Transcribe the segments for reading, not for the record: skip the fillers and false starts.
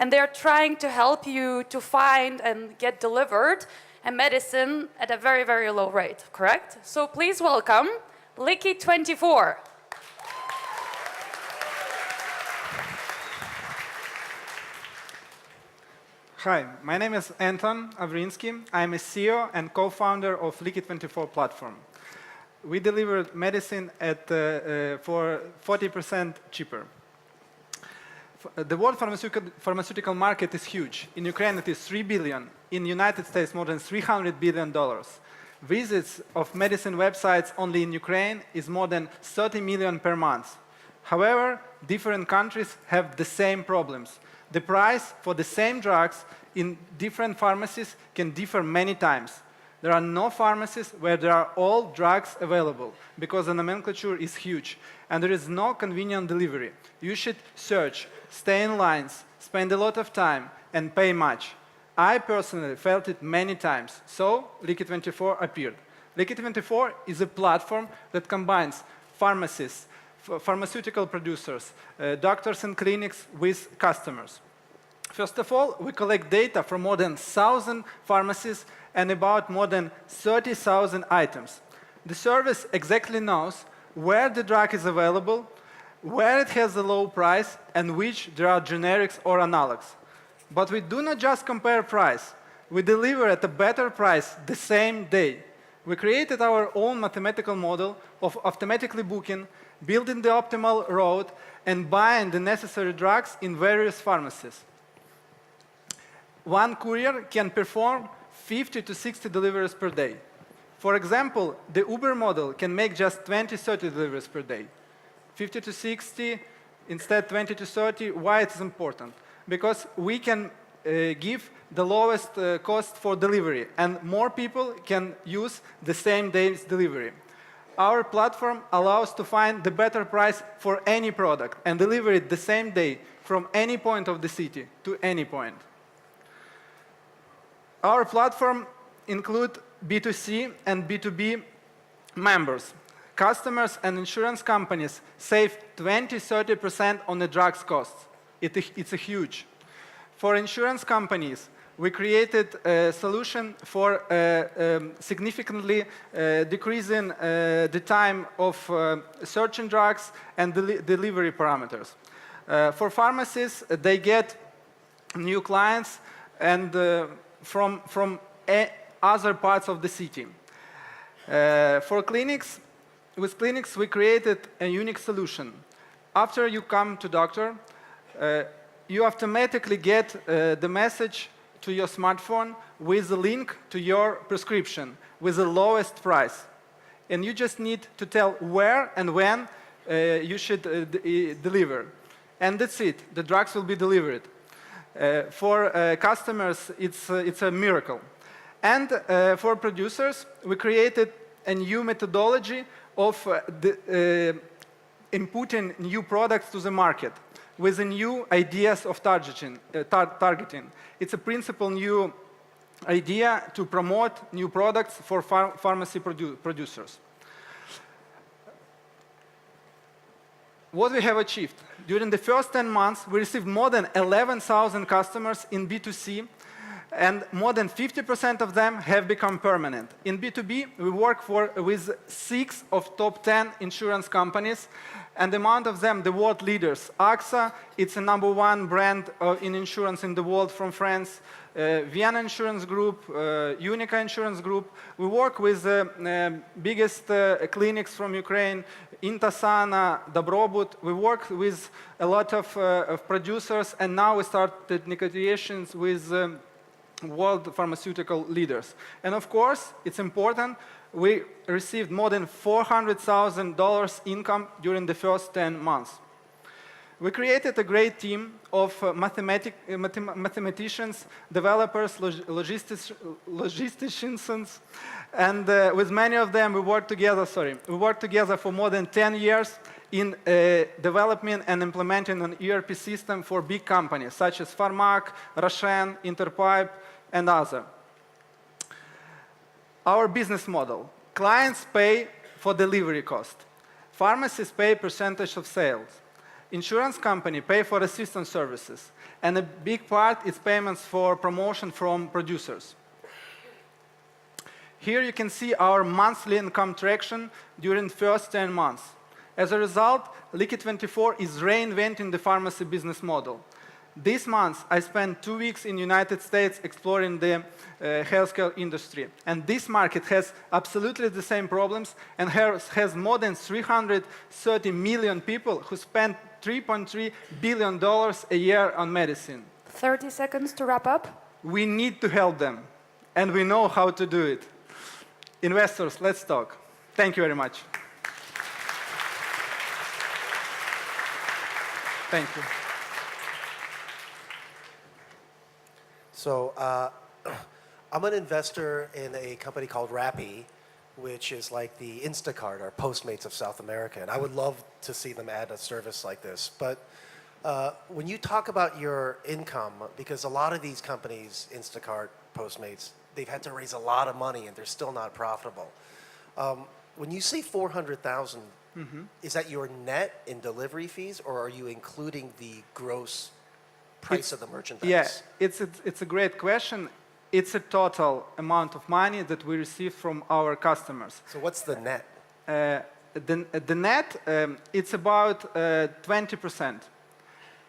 and they're trying to help you to find and get delivered a medicine at a very, very low rate, correct? So please welcome Liki24. Hi, my name is Anton Avrinsky. I'm a CEO and co-founder of Liki24 platform. We deliver medicine for 40% cheaper. The world pharmaceutical market is huge. In Ukraine, it is 3 billion. In the United States, more than $300 billion. Visits of medicine websites only in Ukraine is more than 30 million per month. However, different countries have the same problems. The price for the same drugs in different pharmacies can differ many times. There are no pharmacies where there are all drugs available because the nomenclature is huge and there is no convenient delivery. You should search, stay in lines, spend a lot of time and pay much. I personally felt it many times, so Liki24 appeared. Liki24 is a platform that combines pharmacists, pharmaceutical producers, doctors and clinics with customers. First of all, we collect data from more than 1,000 pharmacies and about more than 30,000 items. The service exactly knows where the drug is available, where it has a low price, and which there are generics or analogues. But we do not just compare price. We deliver at a better price the same day. We created our own mathematical model of automatically booking, building the optimal route, and buying the necessary drugs in various pharmacies. One courier can perform 50 to 60 deliveries per day. For example, the Uber model can make just 20-30 deliveries per day. 50 to 60, instead 20 to 30. Why it's important? Because we can give the lowest cost for delivery, and more people can use the same day's delivery. Our platform allows to find the better price for any product and deliver it the same day from any point of the city to any point. Our platform includes B2C and B2B members. Customers and insurance companies save 20–30% on the drugs costs. It's a huge. For insurance companies, we created a solution for significantly decreasing the time of searching drugs and delivery parameters. For pharmacies, they get new clients and from other parts of the city. For clinics, with clinics, we created a unique solution. After you come to doctor, you automatically get the message to your smartphone with a link to your prescription with the lowest price. And you just need to tell where and when you should deliver. And that's it. The drugs will be delivered. For customers, it's a miracle. And for producers, we created a new methodology of inputting new products to the market with the new ideas of targeting. It's a principal new idea to promote new products for pharmacy producers. What we have achieved? During the first 10 months, we received more than 11,000 customers in B2C, and more than 50% of them have become permanent. In B2B, we work with 6 of top 10 insurance companies, and among of them, the world leaders. AXA, it's a #1 brand in insurance in the world from France. Vienna Insurance Group, Unica Insurance Group. We work with the biggest clinics from Ukraine, Intasana, Dobrobut. We work with a lot of producers, and now we started negotiations with world pharmaceutical leaders. And of course, it's important, we received more than $400,000 income during the first 10 months. We created a great team of mathematicians, developers, logisticians, and with many of them we worked together, for more than 10 years in developing and implementing an ERP system for big companies such as Pharmac, Roshen, Interpipe, and others. Our business model. Clients pay for delivery cost. Pharmacies pay percentage of sales. Insurance company pay for assistance services, and a big part is payments for promotion from producers. Here you can see our monthly income traction during the first 10 months. As a result, Liki24 is reinventing the pharmacy business model. This month, I spent 2 weeks in the United States exploring the healthcare industry. And this market has absolutely the same problems and has more than 330 million people who spend $3.3 billion a year on medicine. 30 seconds to wrap up. We need to help them, and we know how to do it. Investors, let's talk. Thank you very much. Thank you. So I'm an investor in a company called Rappi, which is like the Instacart or Postmates of South America. And I would love to see them add a service like this. But when you talk about your income, because a lot of these companies, Instacart, Postmates, they've had to raise a lot of money and they're still not profitable. When you say 400,000, is that your net in delivery fees, or are you including the gross price of the merchandise? Yeah, it's a great question. It's a total amount of money that we receive from our customers. So what's the net? The net, it's about 20%.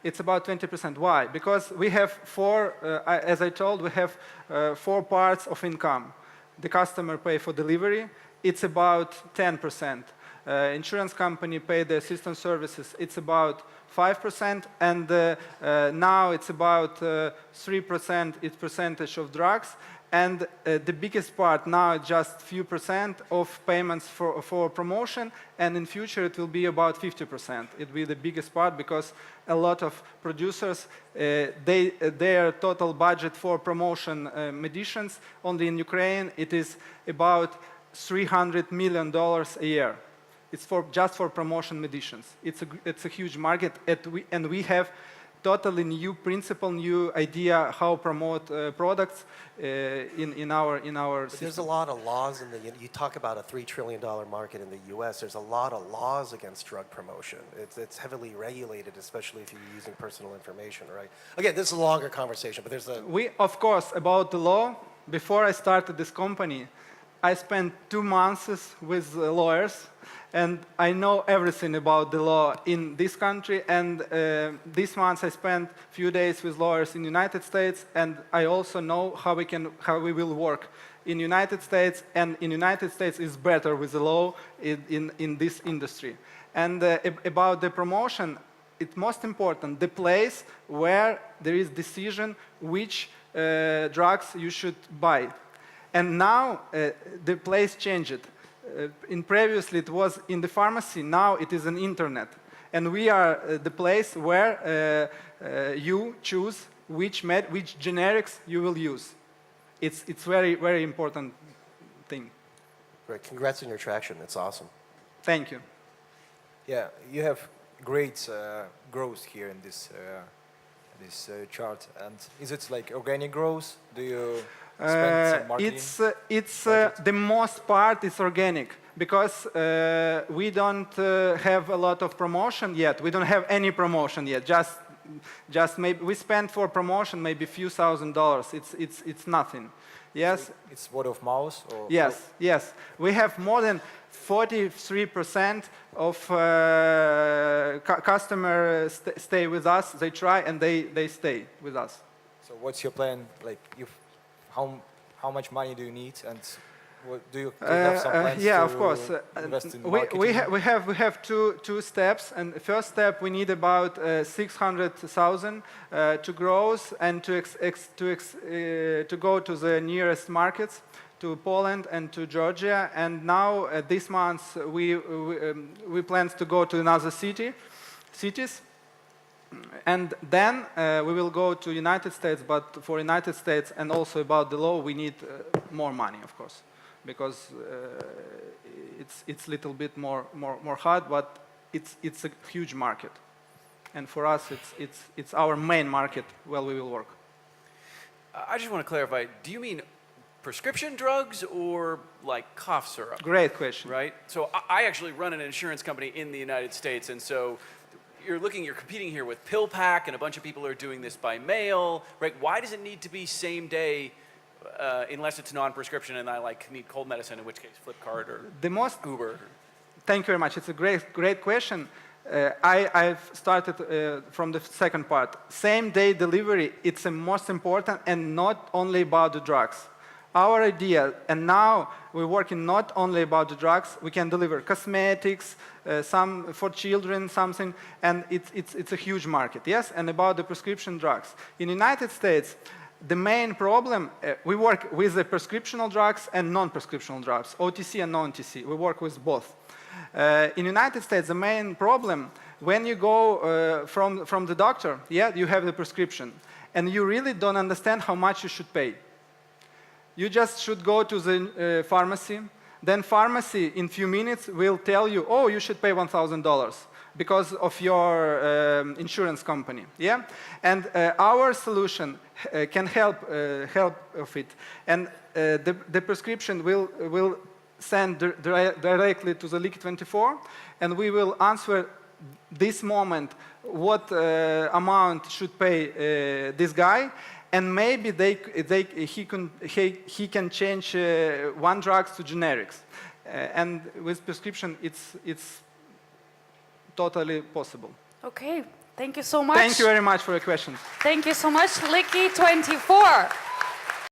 It's about 20%. Why? Because we have as I told, we have 4 parts of income. The customer pay for delivery, it's about 10%. Insurance company pay the assistance services, it's about 5%, and now it's about 3% its percentage of drugs, and the biggest part now just few percent of payments for promotion, and in future it will be about 50%. It will be the biggest part because a lot of producers, their total budget for promotion medicines only in Ukraine, it is about $300 million a year. It's just for promotion medicines. It's a huge market, and we have totally new principle, new idea how promote products in our system. There's a lot of laws you talk about a $3 trillion market in the US. There's a lot of laws against drug promotion. It's heavily regulated, especially if you're using personal information, right? Again, this is a longer conversation, but there's Of course, about the law, before I started this company, I spent 2 months with lawyers, and I know everything about the law in this country. And this month I spent a few days with lawyers in the United States, and I also know how we will work in the United States. And in the United States is better with the law in this industry. And about the promotion, it's most important the place where there is decision which drugs you should buy. And now the place changed. Previously it was in the pharmacy, now it is on internet. And we are the place where you choose which generics you will use. It's very, very important thing. Great. Congrats on your traction. It's awesome. Thank you. Yeah, you have great growth here in this chart. And is it like organic growth? Do you spend some marketing? The most part is organic because we don't have a lot of promotion yet. We don't have any promotion yet. Just maybe we spend for promotion maybe a few $1,000s. It's nothing. Yes. So it's word of mouth. Or Yes. We have more than 43% of customers stay with us. They try and they stay with us. So what's your plan? Like, how much money do you need, and what, do you have some plans yeah, to of course. invest in marketing? We have two steps, and the first step we need about 600,000 to grow and to go to the nearest markets, to Poland and to Georgia. And now this month we plan to go to another cities. And then we will go to United States, but for United States and also about the law, we need more money, of course, because it's a little bit more hard, but it's a huge market, and for us it's our main market where we will work. I just want to clarify. Do you mean prescription drugs or like cough syrup? Great question. Right. So I actually run an insurance company in the United States, and so you're competing here with PillPack, and a bunch of people are doing this by mail, right? Why does it need to be same day, unless it's non-prescription and I need cold medicine, in which case Flipkart or Uber? Thank you very much. It's a great question. I've started from the second part. Same day delivery, it's the most important, and not only about the drugs. Our idea, and now we're working not only about the drugs, we can deliver cosmetics, some for children, something, and it's a huge market, yes? And about the prescription drugs. In the United States, the main problem, we work with the prescriptional drugs and non-prescriptional drugs, OTC and non-OTC. We work with both. In the United States, the main problem, when you go from the doctor, yeah, you have the prescription, and you really don't understand how much you should pay. You just should go to the pharmacy. Then pharmacy, in few minutes, will tell you, oh, you should pay $1,000 because of your insurance company. Yeah? And our solution can help of it. And the prescription will send directly to the Liki24, and we will answer this moment what amount should pay this guy. And maybe he can change one drugs to generics. And with prescription, it's totally possible. Okay, thank you so much. Thank you very much for your questions. Thank you so much, Liki24.